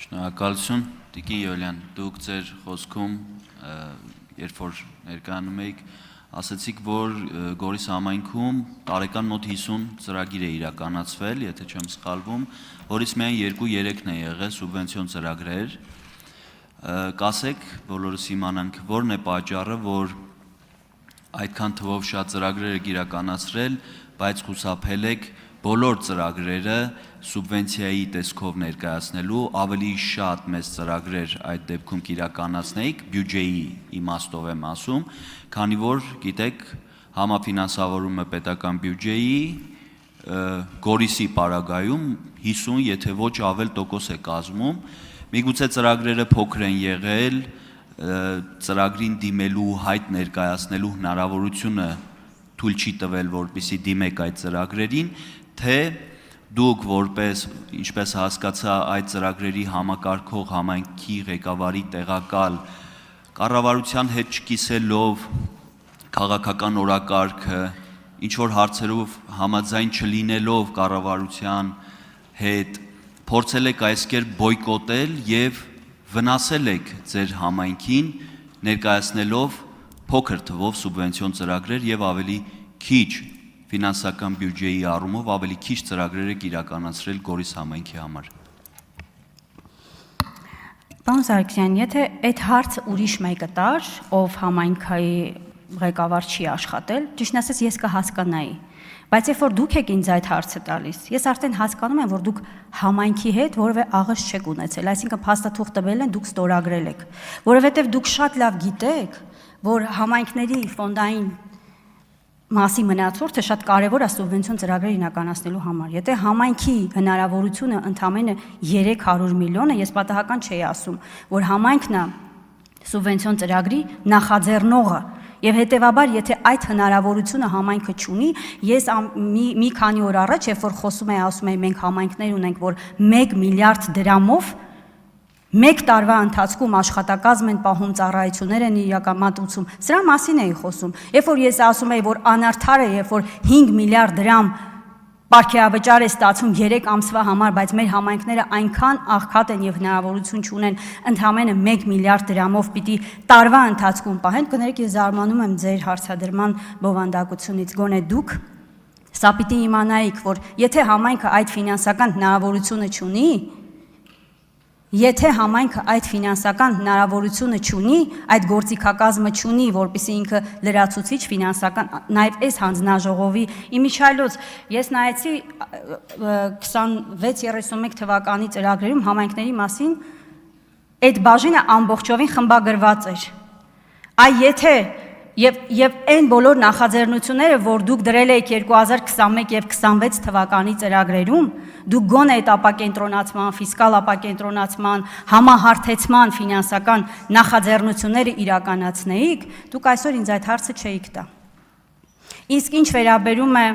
Շնորհակալություն, Տիկին Յոլյան, դուք ձեր խոսքում, երբ որ ներկայանում եք, ասացիք, որ Գորիս համայնքում տարեկան մոտ 50 ծրագիր է իրականացվել, եթե չեմ սխալվում, որից միայն 2-3-ն է եղել սուբվենցիոն ծրագրեր, կասեք, բոլորս իմանանք, որն է պատճառը, որ այդքան թվով շատ ծրագրեր եք իրականացրել, բայց խուսափել եք բոլոր ծրագրերը սուբվենցիայի տեսքով ներկայացնելու, ավելի շատ մեծ ծրագրեր այդ դեպքում կիրականացնեիք, բյուջեի իմաստով եմ ասում, քանի որ գիտեք համաֆինանսավորումը պետական բյուջեի Գորիսի պարագայում 50, եթե ոչ ավել տոկոս է կազմում, միգուցե ծրագրերը փոքր են եղել, ծրագրին դիմելու հայտ ներկայացնելու հնարավորությունը թույլ չի տվել, որպեսզի դիմեք այդ ծրագրերին, թե դուք որպես, ինչպես հասկացա, այդ ծրագրերի համակարգող համայնքի ղեկավարի տեղակալ կառավարության հետ չկիսելով քաղաքական օրակարգը, ինչ-որ հարցերով համաձայն չլինելով կառավարության հետ, փորձել եք այս կերպ բոյկոտել և վնասել եք ձեր համայնքին ներկայացնելով փոքր թվով սուբվենցիոն ծրագրեր և ավելի քիչ ֆինանսական բյուջեի առումով ավելի քիչ ծրագրեր եք իրականացրել Գորիս համայնքի համար։ Պարոն Սարգսյան, եթե այդ հարցը ուրիշ մեկը տար, ով համայնքի ղեկավար չի աշխատել, ճիշտն ասած ես կհասկանայի, բայց երբ որ դուք եք ինձ այդ հարցը տալիս, ես արդեն հասկանում եմ, որ դուք համայնքի հետ որևէ աղերս չեք ունեցել, այսինքն փաստաթուղթ տվել են, դուք ստորագրել եք, որովհետև դուք շատ լավ գիտեք, որ համայնքների ֆոնդային մասի մնացորդը շատ կարևոր է սուբվենցիոն ծրագրեր իրականացնելու համար։ Եթե համայնքի հնարավորությունը ընդամենը 300 միլիոն է, ես պատահական չէի ասում, որ համայնքն է սուբվենցիոն ծրագրի նախաձեռնողը, եւ հետեւաբար, եթե այդ հնարավորությունը համայնքը չունի, ես մի քանի օր առաջ, երբ որ խոսում էի, ասում էի, մենք համայնքներ ունենք, որ 1 միլիարդ դրամով մեկ տարվա ընթացքում աշխատակազմ են պահում, ծառայություններ են իրականացում, սրա մասին էի խոսում, երբ որ ես ասում էի, որ անարդար է, երբ որ 5 միլիարդ դրամ պարգևավճար է ստացվում 3 ամսվա համար, բայց մեր համայնքները այնքան աղքատ են եւ հնարավորություն չունեն ընդամենը 1 միլիարդ դրամով պիտի տարվա ընթացքում պահեն, կներեք ես զարմանում եմ ձեր հարցադրման բովանդակությունից, գոնե դուք սա պիտի իմանայիք, որ եթե համայնքը այդ ֆինանսական հնարավորությունը չունի, Եթե համայնքը այդ ֆինանսական հնարավորությունը չունի, այդ գործիքակազմը չունի, որպեսզի ինքը լրացուցիչ ֆինանսական, նաև այս հանձնաժողովի իմիջիայլոց, ես նայեցի 26-31 թվականի ծրագրերում համայնքների մասին, այդ բաժինը ամբողջովին խմբագրված էր, այ եթե Եվ այն բոլոր նախաձեռնությունները, որ դուք դրել եք 2021 և 26 թվականի ծրագրերում, դուք գոնե այդ ապակենտրոնացման, ֆիսկալ ապակենտրոնացման, համահարթեցման ֆինանսական նախաձեռնությունները իրականացնեիք, դուք այսօր ինձ այդ հարցը չէիք տա։ Իսկ ինչ վերաբերում է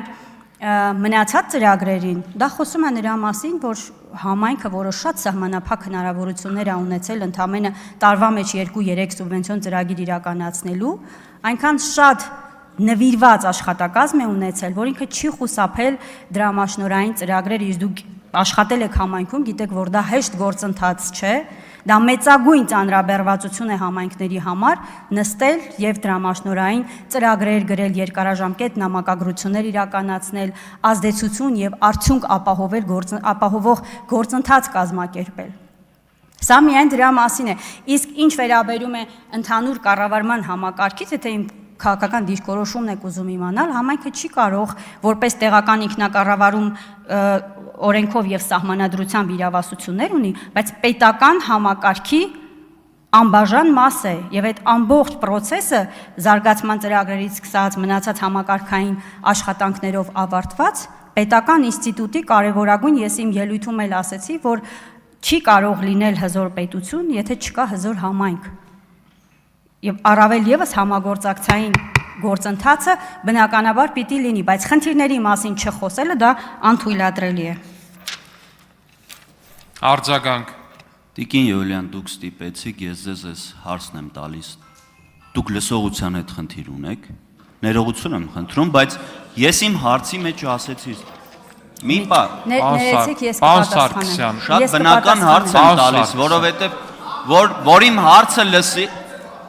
մնացած ծրագրերին, դա խոսում է նրա մասին, որ համայնքը որոշ շատ սահմանափակ հնարավորություններ է ունեցել ընդամենը տարվա մեջ 2-3 սուբվենցիոն ծրագիր իրականացնելու, այնքան շատ նվիրված աշխատակազմ է ունեցել, որ ինքը չի խուսափել դրամաշնորհային ծրագրեր, իսկ դուք աշխատել եք համայնքում, գիտեք, որ դա հեշտ գործընթաց չէ, դա մեծագույն ծանրաբեռվածություն է համայնքների համար նստել եւ դրամաշնորհային ծրագրեր գրել, երկարաժամկետ նամակագրություններ իրականացնել, ազդեցություն եւ արդյունք ապահովող գործընթաց կազմակերպել։ Սա միայն դրա մասին է, իսկ ինչ վերաբերում է ընդհանուր կառավարման համակարգից, եթե իմ քաղաքական դիրքորոշումն եք ուզում իմանալ, համայնքը չի կարող որպես տեղական ինքնակառավարում օրենքով եւ սահմանադրությամբ իրավասություններ ունի, բայց պետական համակարգի անբաժան մաս է եւ այդ ամբողջ process-ը զարգացման ծրագրերից սկսած մնացած համակարգային աշխատանքներով ավարտված պետական ինստիտուտի կարևորագույն ես իմ ելույթում էլ ասեցի, որ չի կարող լինել հզոր պետություն, եթե չկա հզոր համայնք։ Եվ առավել եւս համագործակցային գործընթացը բնականաբար պիտի լինի, բայց խնդիրների մասին չխոսելը դա անթույլատրելի է։ Արձագանք։ Տիկին Յոլյան, դուք ստիպեցիք, ես ձեզ այս հարցն եմ տալիս։ Դուք լսողության հետ խնդիր ունեք, ներողություն եմ խնդրում, բայց ես իմ հարցի մեջ ասեցի, Մի պար։ Ներեցեք ես Պարոն կպատասխանեմ։ Սարգսյան, Շատ Ես բնական հարց եմ Պարոն տալիս, Սարգսյան։ որովհետև որ իմ հարցը լսի,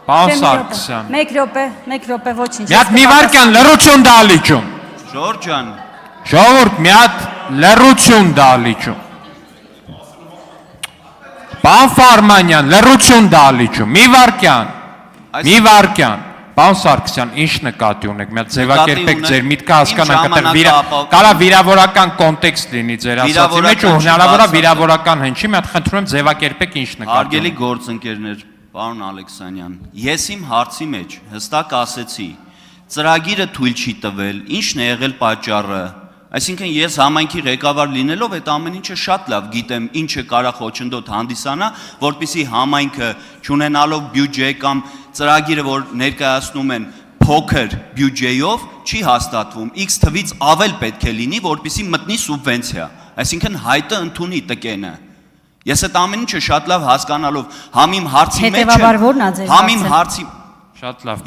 Պարոն Սարգսյան։ Մեկ րոպե, ոչինչ։ Մի հատ մի վարքյան լռություն դալիճում։ Ժորժ ջան, Ժողովուրդ, մի հատ լռություն դալիճում։ Պարոն Ֆարմանյան, լռություն դալիճում։ Մի վարքյան։ Պարոն Սարգսյան, ինչ նկատի ունեք, մի հատ ձևակերպեք ձեր միտքը հասկանանք, այդտեղ կարա վիրավորական կոնտեքստ լինի ձեր ասածի մեջ, ու հնարավոր է վիրավորական հնչի, մի հատ խնդրում եմ ձևակերպեք ինչ նկատի հարգելի ունեք։ գործընկերներ, պարոն Ալեքսանյան, ես իմ հարցի մեջ հստակ ասեցի, ծրագիրը թույլ չի տվել, ինչն է եղել պատճառը։ Այսինքն ես համայնքի ղեկավար լինելով այդ ամեն ինչը շատ լավ գիտեմ, ինչը կարող խոչընդոտ հանդիսանա, որպեսզի համայնքը չունենալով բյուջե կամ ծրագիրը, որ ներկայացնում են փոքր բյուջեով, չի հաստատվում, X թվից ավել պետք է լինի, որպեսզի մտնի սուբվենցիա։ Այսինքն հայտը ընդունի տկենը։ Ես այդ ամեն ինչը շատ լավ հասկանալով համիմ հարցի մեջ Հետևաբար ո՞րն է ձեր համիմ հարցը։ հարցի Շատ լավ,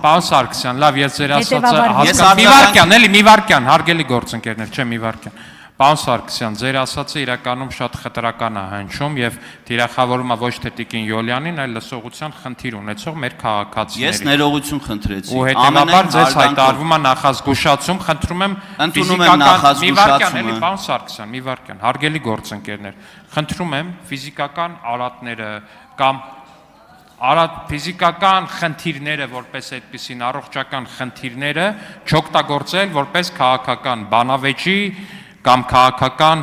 պարոն Սարգսյան, լավ, ես ձեր ասածը Հետևաբար հասկանում եմ։ Մի վարքյան, էլի մի վարքյան, հարգելի գործընկերներ, չէ, մի վարքյան։ Պարոն Սարգսյան, ձեր ասածը իրականում շատ խտրական է հնչում եւ թիրախավորում է ոչ թե Տիկին Յոլյանին, այլ լսողության խնդիր ունեցող մեր քաղաքացիներին։ Ես ներողություն խնդրեցի։ Ու հետևաբար ձեզ հայտարարվում է նախազգուշացում, խնդրում եմ Ընդունում եմ նախազգուշացումը։ էլի պարոն Սարգսյան, մի վարքյան, հարգելի գործընկերներ, խնդրում եմ ֆիզիկական արատները կամ ֆիզիկական խնդիրները որպես այդպիսին առողջական խնդիրները չօգտագործել որպես քաղաքական բանավեճի կամ քաղաքական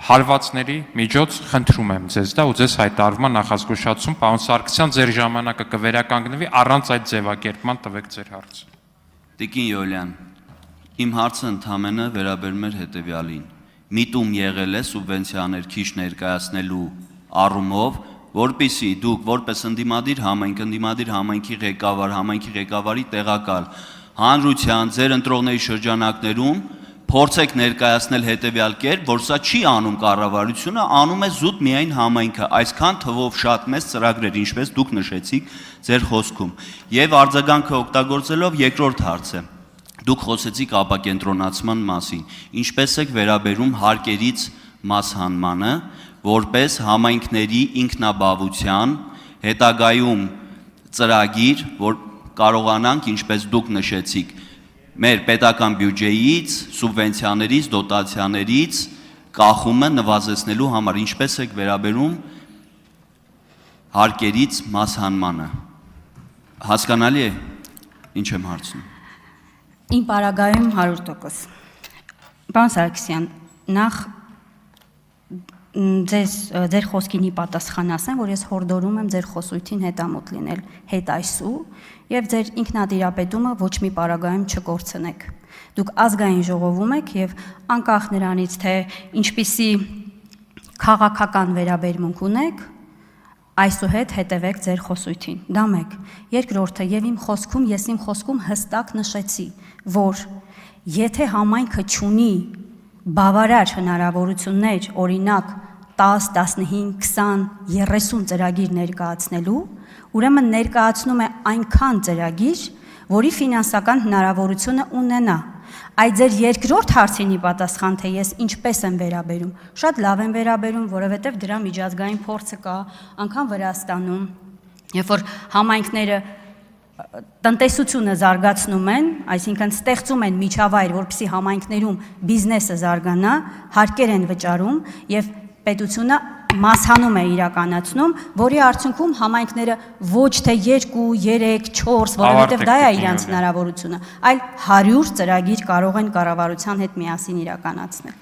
հարվածների միջոց խնդրում եմ ձեզ դա ու ձեզ հայտարարվում է նախազգուշացում պարոն Սարգսյան ձեր ժամանակը կվերականգնվի առանց այդ ձևակերպման տվեք ձեր հարցը։ Տիկին Յոլյան, իմ հարցը ընդհանրապես վերաբերում էր հետևյալին։ Միտում եղել է սուբվենցիաներ քիչ ներկայացնելու առումով, որպեսզի դուք որպես ընդդիմադիր համայնքի ղեկավարի տեղակալ հանրության ձեր ընտրողների շրջանակներում փորձեք ներկայացնել հետևյալ կերպ, որ սա չի անում կառավարությունը, անում է զուտ միայն համայնքը, այսքան թվով շատ մեծ ծրագրեր, ինչպես դուք նշեցիք ձեր խոսքում։ Եվ արձագանքը օգտագործելով երկրորդ հարցը, դուք խոսեցիք ապակենտրոնացման մասին, ինչպես եք վերաբերում հարկերից մասհանմանը, որպես համայնքների ինքնաբավության հետագայում ծրագիր, որ կարողանանք, ինչպես դուք նշեցիք, մեր պետական բյուջեից, սուբվենցիաներից, դոտացիաներից կախումը նվազեցնելու համար, ինչպես եք վերաբերում հարկերից մասհանմանը։ Հասկանալի է, ինչ եմ հարցնում։ Իմ պարագայում 100%։ Պարոն Սարգսյան, նախ ձեր խոսքինի պատասխան ասեմ, որ ես հորդորում եմ ձեր խոսույթին հետամուտ լինել հետ այսու եւ ձեր ինքնատիրապետումը ոչ մի պարագայում չկորցնեք։ Դուք ազգային ժողովում եք եւ անկախ նրանից թե ինչպիսի քաղաքական վերաբերմունք ունեք, այսուհետ հետևեք ձեր խոսույթին։ Դա մեկ։ Երկրորդը եւ իմ խոսքում հստակ նշեցի, որ եթե համայնքը չունի բավարար հնարավորություններ, օրինակ 10, 15, 20, 30 ծրագիր ներկայացնելու, ուրեմն ներկայացնում է այնքան ծրագիր, որի ֆինանսական հնարավորությունը ունենա։ Այդ ձեր երկրորդ հարցինի պատասխան, թե ես ինչպես եմ վերաբերում, շատ լավ եմ վերաբերում, որովհետև դրա միջազգային փորձը կա, անգամ Վրաստանում, երբ որ համայնքները տնտեսությունը զարգացնում են, այսինքն ստեղծում են միջավայր, որպեսզի համայնքներում բիզնեսը զարգանա, հարկեր են վճարում եւ պետությունը մասհանում է իրականացնում, որի արդյունքում համայնքները ոչ թե 2, 3, 4, որովհետեւ դա է իրանց հնարավորությունը, այլ 100 ծրագիր կարող են կառավարության հետ միասին իրականացնել։